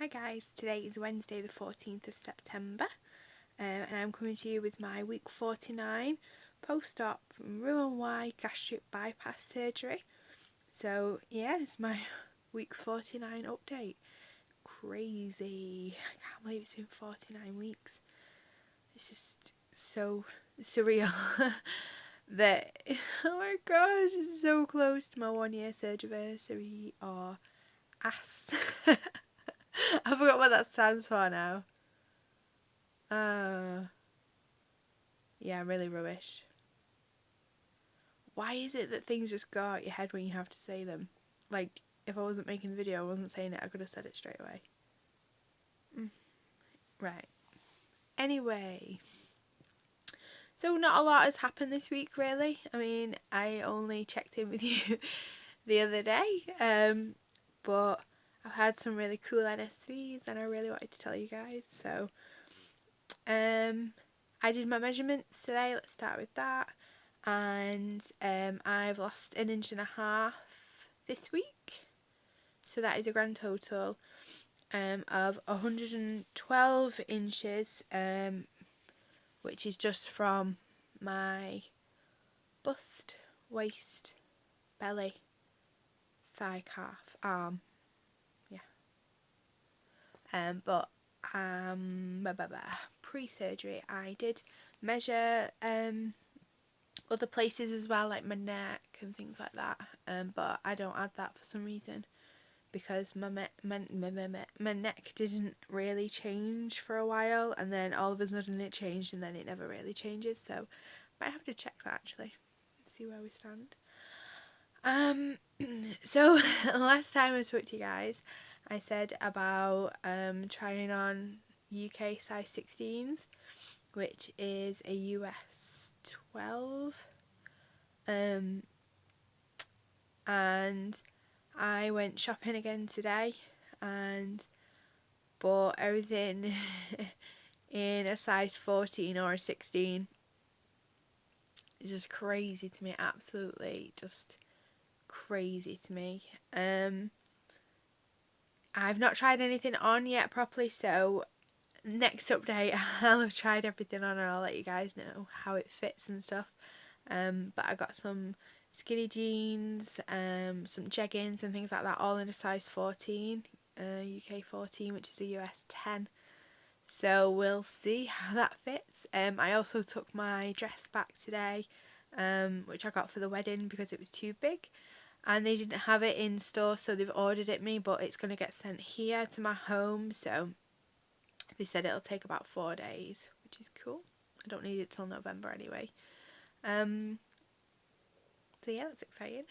Hi guys, today is Wednesday the 14th of September and I'm coming to you with my week 49 post-op RnY gastric bypass surgery. So yeah, it's my week 49 update. Crazy, I can't believe it's been 49 weeks. It's just so surreal that, oh my gosh, it's so close to my 1 year surgery or ass. I forgot what that stands for now. Yeah, I'm really rubbish. Why is it that things just go out your head when you have to say them? Like, if I wasn't making the video, I wasn't saying it, I could have said it straight away. Right. Anyway. So not a lot has happened this week, really. I mean, I only checked in with you the other day. But I've had some really cool NSVs and I really wanted to tell you guys. So, I did my measurements today, let's start with that, and I've lost 1.5 inches this week, so that is a grand total of 112 inches, which is just from my bust, waist, belly, thigh, calf, arm, yeah, but pre-surgery I did measure other places as well, like my neck and things like that, but I don't add that for some reason because my neck didn't really change for a while, and then all of a sudden it changed and then it never really changes, so I might have to check that actually, see where we stand. So last time I spoke to you guys I said about trying on UK size 16s, which is a US 12, and I went shopping again today and bought everything in a size 14 or a 16. It's just crazy to me, absolutely just crazy to me. I've not tried anything on yet properly, so next update I'll have tried everything on and I'll let you guys know how it fits and stuff. But I got some skinny jeans, some jeggings and things like that, all in a size 14, UK 14, which is a US 10. So we'll see how that fits. I also took my dress back today, which I got for the wedding because it was too big. And they didn't have it in store, so they've ordered it me, but it's going to get sent here to my home, so they said it'll take about 4 days, which is cool. I don't need it till November anyway. So yeah, that's exciting.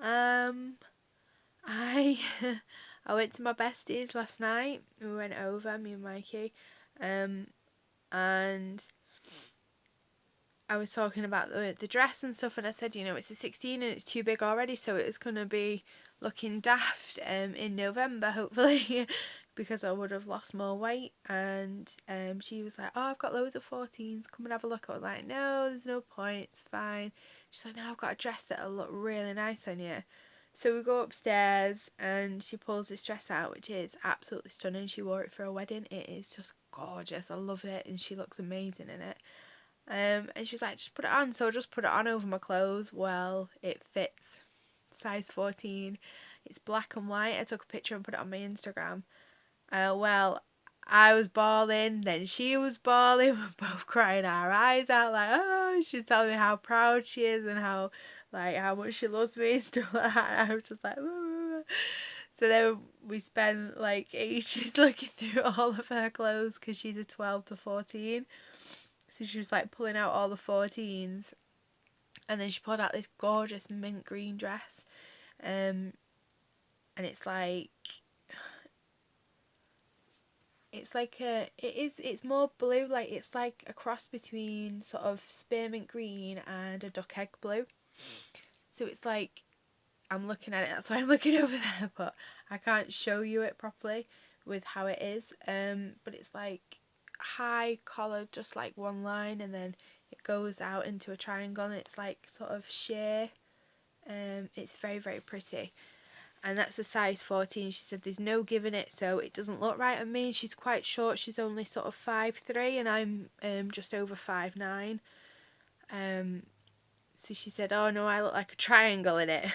I went to my besties last night. We went over, me and Mikey, and I was talking about the dress and stuff, and I said, you know, it's a 16 and it's too big already, so it's going to be looking daft in November, hopefully, because I would have lost more weight. And she was like, oh, I've got loads of 14s, come and have a look. I was like, no, there's no point, it's fine. She's like, no, I've got a dress that'll look really nice on you. So we go upstairs and she pulls this dress out, which is absolutely stunning. She wore it for a wedding. It is just gorgeous. I love it, and she looks amazing in it. And she was like, just put it on. So I just put it on over my clothes. Well, it fits. Size 14. It's black and white. I took a picture and put it on my Instagram. Well, I was bawling, then she was bawling. We're both crying our eyes out, like, oh, she's telling me how proud she is and how much she loves me and stuff like that. And I was just like, woo. So then we spent like ages looking through all of her clothes because she's a 12 to 14. So she was like pulling out all the 14s, and then she pulled out this gorgeous mint green dress, and it's more blue, like it's like a cross between sort of spearmint green and a duck egg blue. So it's like, I'm looking at it, that's why I'm looking over there, but I can't show you it properly with how it is. But it's like high collar, just like one line, and then it goes out into a triangle, and it's like sort of sheer. It's very, very pretty. and that's a size 14. She said there's no giving it, so it doesn't look right on me. She's quite short, she's only sort of 5'3", and I'm just over 5'9". So she said, oh no, I look like a triangle in it.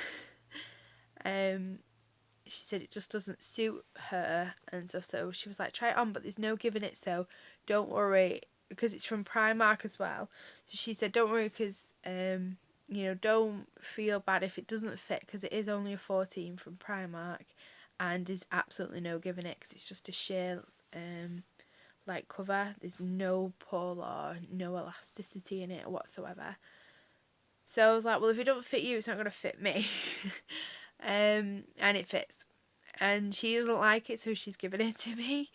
She said it just doesn't suit her and stuff, so she was like, try it on, but there's no giving it, so don't worry, because it's from Primark as well. So she said, don't worry, because don't feel bad if it doesn't fit, because it is only a 14 from Primark, and there's absolutely no giving it, because it's just a sheer like cover. There's no pull or no elasticity in it whatsoever. So I was like, well, if it don't fit you, it's not going to fit me. And it fits. And she doesn't like it, so she's given it to me.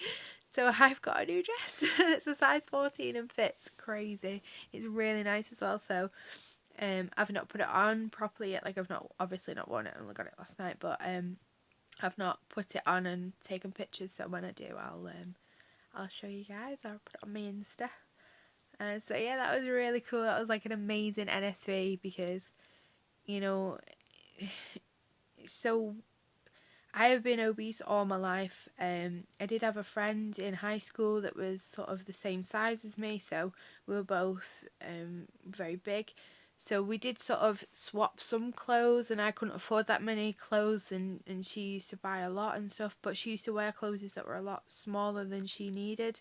So I've got a new dress. It's a size 14 and fits crazy. It's really nice as well. So I've not put it on properly yet. Like, I've not obviously not worn it. I only got it last night, but I've not put it on and taken pictures. So when I do, I'll show you guys. I'll put it on my Insta. So yeah, that was really cool. That was like an amazing NSV, because so I have been obese all my life. I did have a friend in high school that was sort of the same size as me, so we were both very big. So we did sort of swap some clothes, and I couldn't afford that many clothes, and she used to buy a lot and stuff, but she used to wear clothes that were a lot smaller than she needed,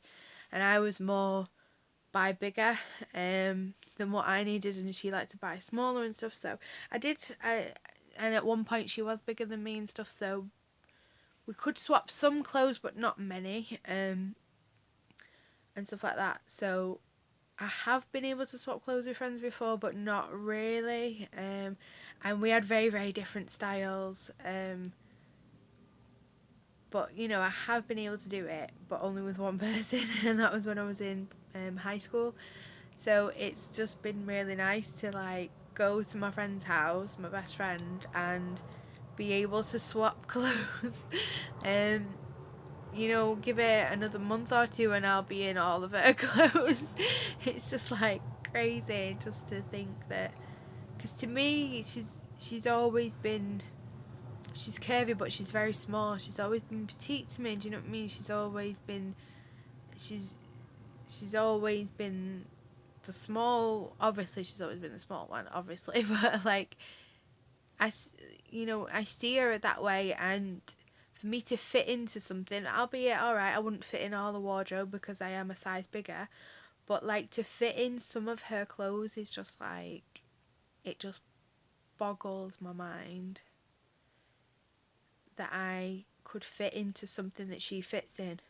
and I was more buy bigger than what I needed, and she liked to buy smaller and stuff. So and at one point she was bigger than me and stuff, so we could swap some clothes but not many, and stuff like that. So I have been able to swap clothes with friends before, but not really, and we had very, very different styles, but I have been able to do it, but only with one person, and that was when I was in high school. So it's just been really nice to like go to my friend's house, my best friend, and be able to swap clothes. Give it another month or two and I'll be in all of her clothes. It's just like crazy just to think that, because to me she's always been, she's curvy but she's very small. She's always been petite to me. Do you know what I mean? She's always been the small, obviously she's always been the small one, obviously, but like I see her that way, and for me to fit into something, albeit alright, I wouldn't fit in all the wardrobe because I am a size bigger, but like to fit in some of her clothes is just like, it just boggles my mind that I could fit into something that she fits in.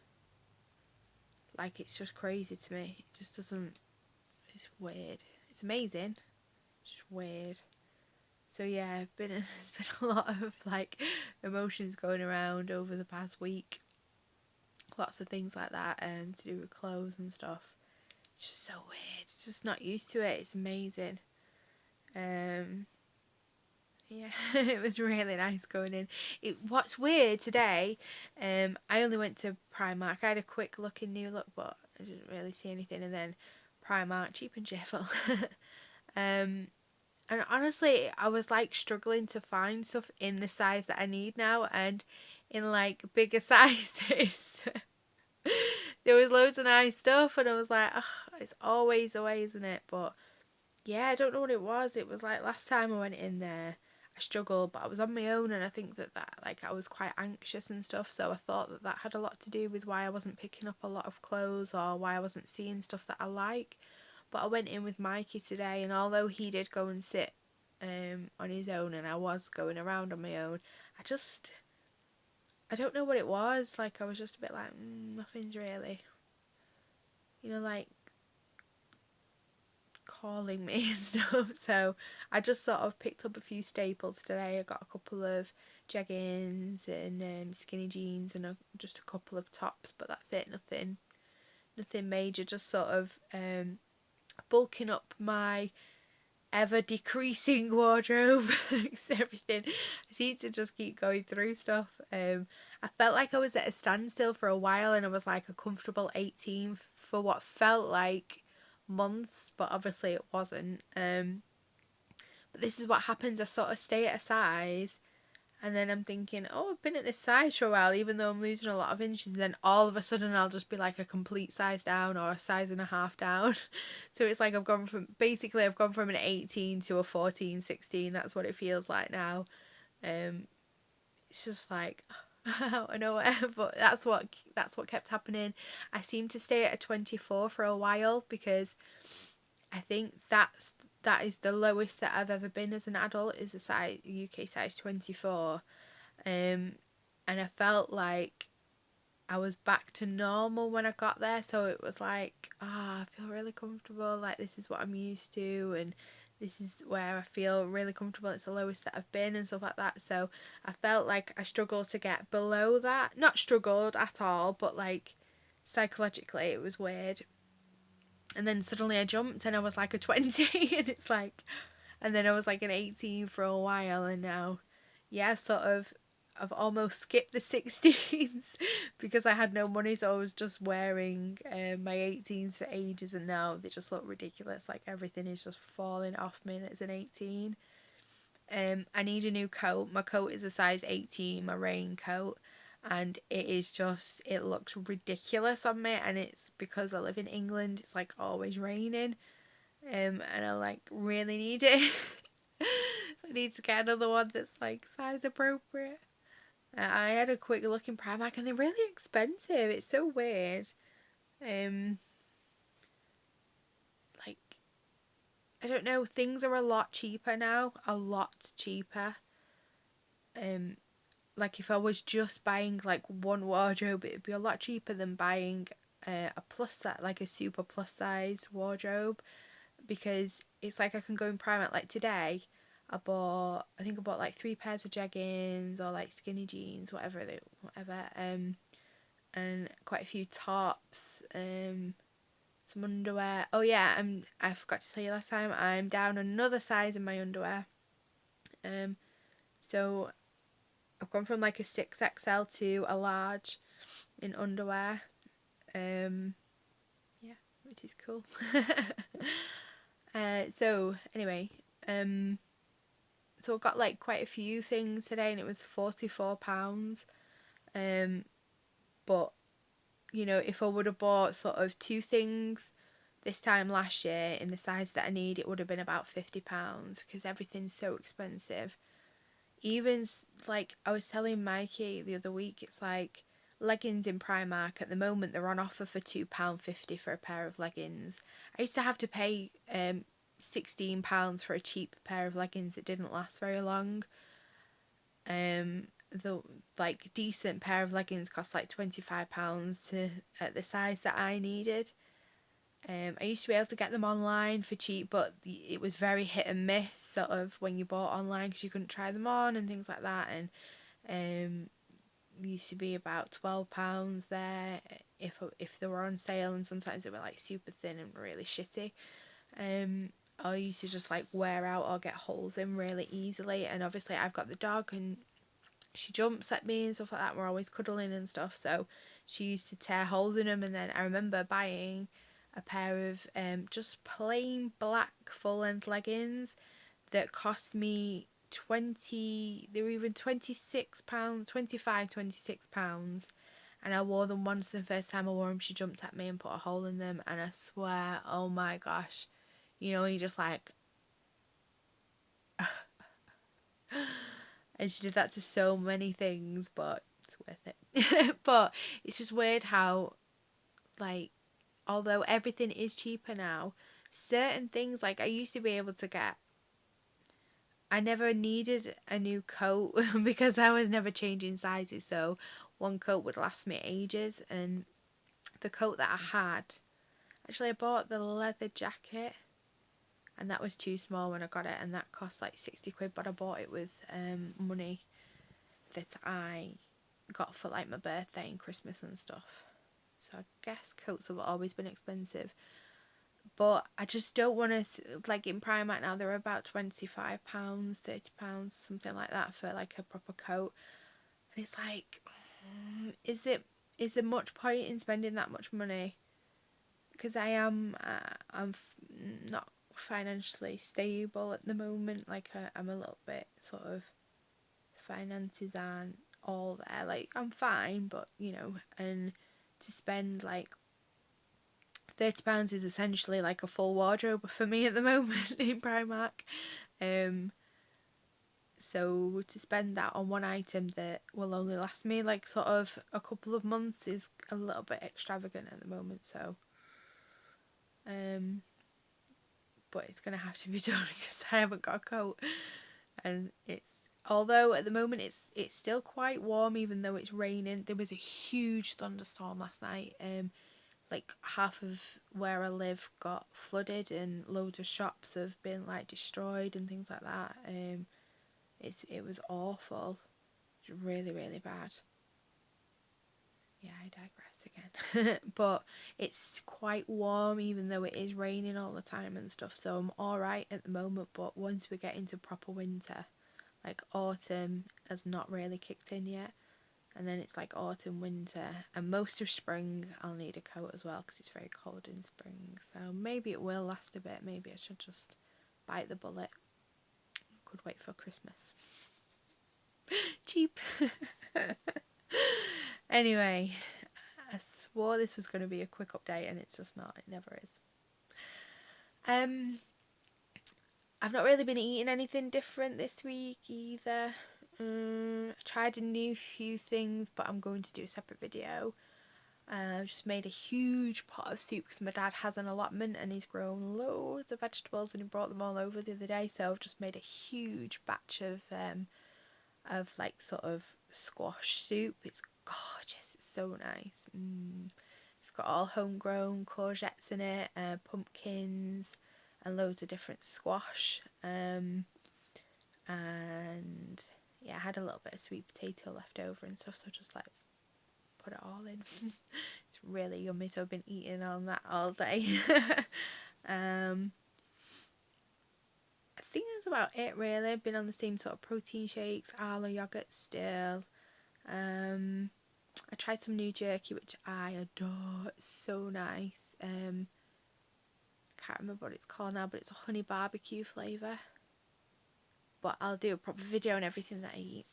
Like, it's just crazy to me. It just doesn't, it's weird. It's amazing. It's just weird. So yeah, there's been a lot of like emotions going around over the past week. Lots of things like that, to do with clothes and stuff. It's just so weird. It's just not used to it. It's amazing. Yeah, it was really nice going in. What's weird today, I only went to Primark. I had a quick look in New Look, but I didn't really see anything. And then Primark, cheap and cheerful. And honestly, I was like struggling to find stuff in the size that I need now, and in like bigger sizes. There was loads of nice stuff, and I was like, oh, it's always the way, isn't it? But yeah, I don't know what it was. It was like last time I went in there, I struggled, but I was on my own, and I think that like I was quite anxious and stuff, so I thought that had a lot to do with why I wasn't picking up a lot of clothes or why I wasn't seeing stuff that I like. But I went in with Mikey today, and although he did go and sit on his own and I was going around on my own, I don't know what it was. Like, I was just a bit like, nothing's really, like calling me and stuff. So I just sort of picked up a few staples today. I got a couple of jeggings and skinny jeans and just a couple of tops, but that's it. Nothing major. Just sort of bulking up my ever decreasing wardrobe. Everything. I seem to just keep going through stuff. I felt like I was at a standstill for a while, and I was like a comfortable 18 for what felt like months, but obviously it wasn't. But this is what happens. I sort of stay at a size, And then I'm thinking, oh, I've been at this size for a while, even though I'm losing a lot of inches. And then all of a sudden I'll just be like a complete size down or a size and a half down. So it's like I've gone from an 18 to a 14, 16. That's what it feels like now. It's just like out of nowhere, but that's what kept happening. I seemed to stay at a 24 for a while because I think that is the lowest that I've ever been as an adult, is a size UK size 24. And I felt like I was back to normal when I got there, so it was like, I feel really comfortable, like this is what I'm used to, and this is where I feel really comfortable. It's the lowest that I've been and stuff like that. So I felt like I struggled to get below that. Not struggled at all, but like psychologically it was weird. And then suddenly I jumped and I was like a 20 and it's like, and then I was like an 18 for a while, and now, yeah, sort of, I've almost skipped the 16s because I had no money, so I was just wearing my 18s for ages, and now they just look ridiculous. Like everything is just falling off me, and it's an 18. I need a new coat. My coat is a size 18, my raincoat, and it looks ridiculous on me, and it's because I live in England. It's like always raining, and I like really need it. So I need to get another one that's like size appropriate. I had a quick look in Primark and they're really expensive. It's so weird. Like, I don't know, things are a lot cheaper now. A lot cheaper. Like if I was just buying like one wardrobe, it'd be a lot cheaper than buying a plus size, like a super plus size wardrobe, because it's like I can go in Primark. Like today I bought like 3 pairs of jeggings or like skinny jeans, whatever, and quite a few tops, some underwear. Oh yeah, I forgot to tell you last time, I'm down another size in my underwear. So I've gone from like a 6XL to a large in underwear. Yeah, which is cool. So anyway, so I got like quite a few things today, and it was £44. But you know, if I would have bought sort of 2 things this time last year in the size that I need, it would have been about £50 because everything's so expensive. Even like I was telling Mikey the other week, it's like leggings in Primark at the moment, they're on offer for £2.50 for a pair of leggings. I used to have to pay £16 for a cheap pair of leggings that didn't last very long. The like decent pair of leggings cost like £25 to at the size that I needed. I used to be able to get them online for cheap, but it was very hit and miss sort of when you bought online, because you couldn't try them on and things like that. And used to be about £12 there if they were on sale, and sometimes they were like super thin and really shitty. I used to just like wear out or get holes in really easily, and obviously I've got the dog and she jumps at me and stuff like that. We're always cuddling and stuff, so she used to tear holes in them. And then I remember buying a pair of just plain black full length leggings that cost me 20, they were even £26, 25, £26. And I wore them once. The first time I wore them, she jumped at me and put a hole in them, and I swear, oh my gosh, you know, you just like, and she did that to so many things, but it's worth it. But it's just weird how, like, although everything is cheaper now, certain things, like I used to be able to get, I never needed a new coat because I was never changing sizes, so one coat would last me ages. And the coat that I had, actually I bought the leather jacket, and that was too small when I got it, and that cost like 60 quid, but I bought it with money that I got for like my birthday and Christmas and stuff. So I guess coats have always been expensive. But I just don't want to, like in Primark now, they're about £25, £30, something like that for like a proper coat. And it's like, is there much point in spending that much money? Because I'm not financially stable at the moment. Like I'm a little bit sort of finances aren't all there. Like, I'm fine, but, you know, and to spend like £30 is essentially like a full wardrobe for me at the moment in Primark. So to spend that on one item that will only last me like sort of a couple of months is a little bit extravagant at the moment. So but it's gonna have to be done because I haven't got a coat, and it's, although at the moment it's still quite warm even though it's raining. There was a huge thunderstorm last night. Like half of where I live got flooded and loads of shops have been like destroyed and things like that. It was awful. It was really, really bad. Yeah, I digress again. But it's quite warm even though it is raining all the time and stuff, so I'm alright at the moment. But once we get into proper winter, like autumn has not really kicked in yet, and then it's like autumn, winter, and most of spring I'll need a coat as well because it's very cold in spring. So maybe it will last a bit. Maybe I should just bite the bullet. Could wait for Christmas. Cheap. Anyway, I swore this was going to be a quick update and it's just not. It never is. I've not really been eating anything different this week either. I tried a new few things, but I'm going to do a separate video. I've just made a huge pot of soup because my dad has an allotment and he's grown loads of vegetables and he brought them all over the other day. So I've just made a huge batch of like sort of squash soup. It's gorgeous. It's so nice. It's got all homegrown courgettes in it, pumpkins, and loads of different squash. And yeah, I had a little bit of sweet potato left over and stuff, so just like put it all in. It's really yummy, so I've been eating on that all day. I think that's about it really. I've been on the same sort of protein shakes, arlo yogurt still. I tried some new jerky which I adore. It's so nice. Can't remember what it's called now, but it's a honey barbecue flavour. But I'll do a proper video on everything that I eat.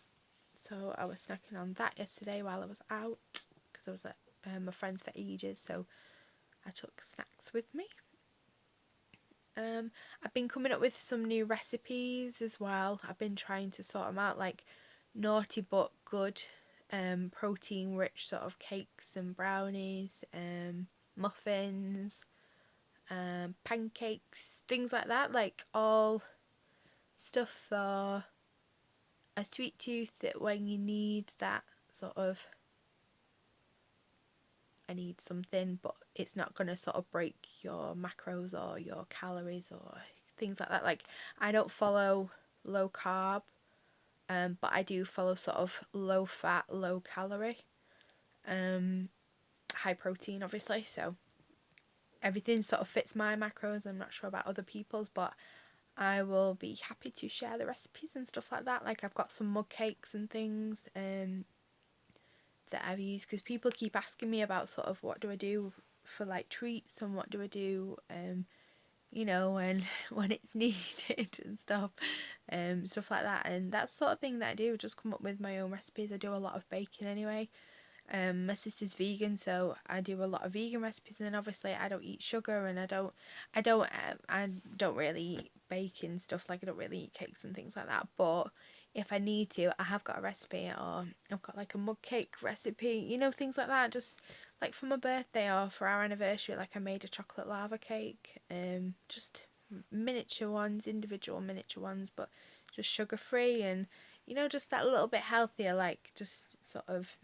So I was snacking on that yesterday while I was out because I was at my friend's for ages, so I took snacks with me. I've been coming up with some new recipes as well. I've been trying to sort them out, like naughty but good, protein rich sort of cakes and brownies, muffins, pancakes, things like that, like all stuff for a sweet tooth that when you need that sort of, I need something but it's not going to sort of break your macros or your calories or things like that. Like I don't follow low carb, but I do follow sort of low fat, low calorie, high protein obviously, so everything sort of fits my macros. I'm not sure about other people's, but I will be happy to share the recipes and stuff like that. Like I've got some mug cakes and things that I've used because people keep asking me about sort of what do I do for like treats and what do I do you know, when it's needed and stuff like that. And that's the sort of thing that I do, just come up with my own recipes. I do a lot of baking anyway. My sister's vegan, so I do a lot of vegan recipes, and then obviously I don't eat sugar, and I don't really eat baking stuff, like I don't really eat cakes and things like that. But if I need to, I have got a recipe, or I've got like a mug cake recipe, you know, things like that. Just like for my birthday or for our anniversary, like I made a chocolate lava cake, just miniature ones, individual miniature ones, but just sugar free, and you know, just that little bit healthier, like just sort of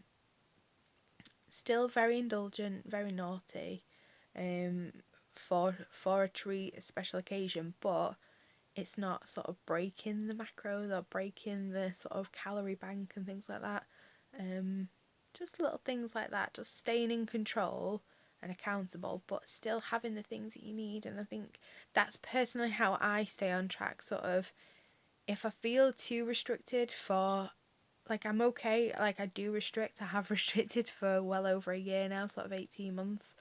still very indulgent, very naughty, for a treat, a special occasion, but it's not sort of breaking the macros or breaking the sort of calorie bank and things like that. Just little things like that, just staying in control and accountable, but still having the things that you need. And I think that's personally how I stay on track. Sort of, if I feel too restricted for, like, I'm okay, like I do restrict, I have restricted for well over a year now, sort of 18 months,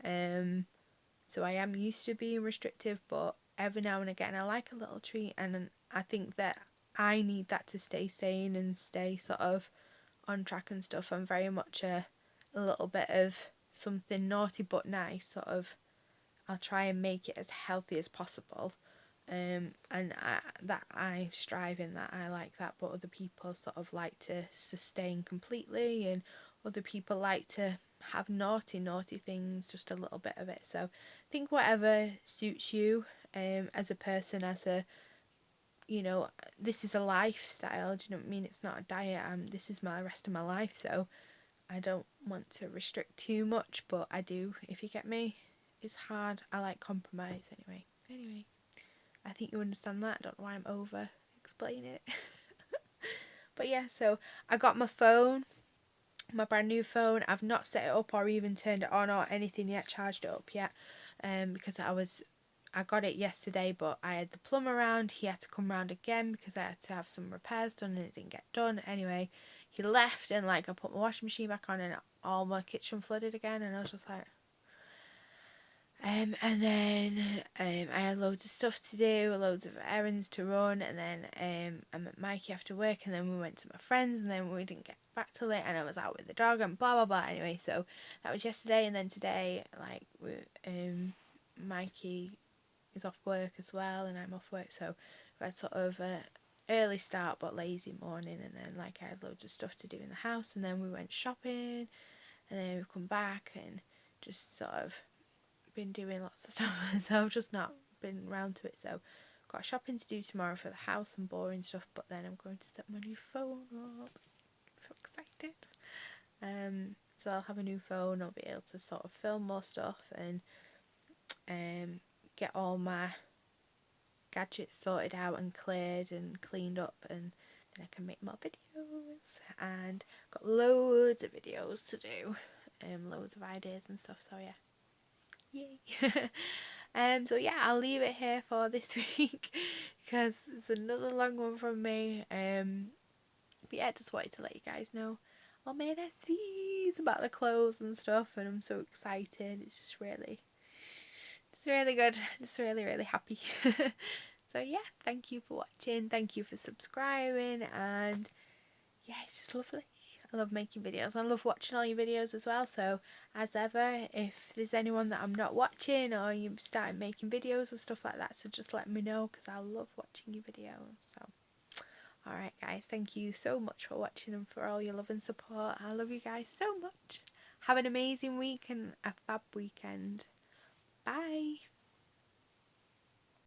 so I am used to being restrictive, but every now and again I like a little treat, and I think that I need that to stay sane and stay sort of on track and stuff. I'm very much a little bit of something naughty but nice, sort of. I'll try and make it as healthy as possible. And I strive in that. I like that, but other people sort of like to sustain completely, and other people like to have naughty things, just a little bit of it. So I think whatever suits you, as a person, as a, you know, this is a lifestyle, do you know what I mean? It's not a diet. This is my rest of my life, so I don't want to restrict too much, but I do, if you get me. It's hard. I like compromise anyway. I think you understand that. I don't know why I'm over explaining it. But yeah, so I got my phone, my brand new phone. I've not set it up or even turned it on or anything yet, charged it up yet. Because I got it yesterday, but I had the plumber around. He had to come round again because I had to have some repairs done and it didn't get done. Anyway, he left, and like I put my washing machine back on and all my kitchen flooded again, and I was just like, and then I had loads of stuff to do, loads of errands to run, and then I met Mikey after work, and then we went to my friends, and then we didn't get back till late, and I was out with the dog, and blah blah blah. Anyway, so that was yesterday, and then today, like, Mikey is off work as well, and I'm off work, so we had sort of a early start but lazy morning, and then like I had loads of stuff to do in the house, and then we went shopping, and then we've come back and just sort of been doing lots of stuff, so I've just not been round to it. So got shopping to do tomorrow for the house and boring stuff, but then I'm going to set my new phone up. So excited. So I'll have a new phone. I'll be able to sort of film more stuff and get all my gadgets sorted out and cleared and cleaned up, and then I can make more videos, and got loads of videos to do, loads of ideas and stuff, so yeah. Yay. So yeah, I'll leave it here for this week because it's another long one from me. But yeah, just wanted to let you guys know all my SVs about the clothes and stuff, and I'm so excited. It's really good. Just really happy. So yeah, thank you for watching. Thank you for subscribing, and yeah, it's just lovely. I love making videos. I love watching all your videos as well. So as ever, if there's anyone that I'm not watching, or you started making videos and stuff like that, so just let me know, because I love watching your videos. So alright guys, thank you so much for watching and for all your love and support. I love you guys so much. Have an amazing week and a fab weekend. Bye.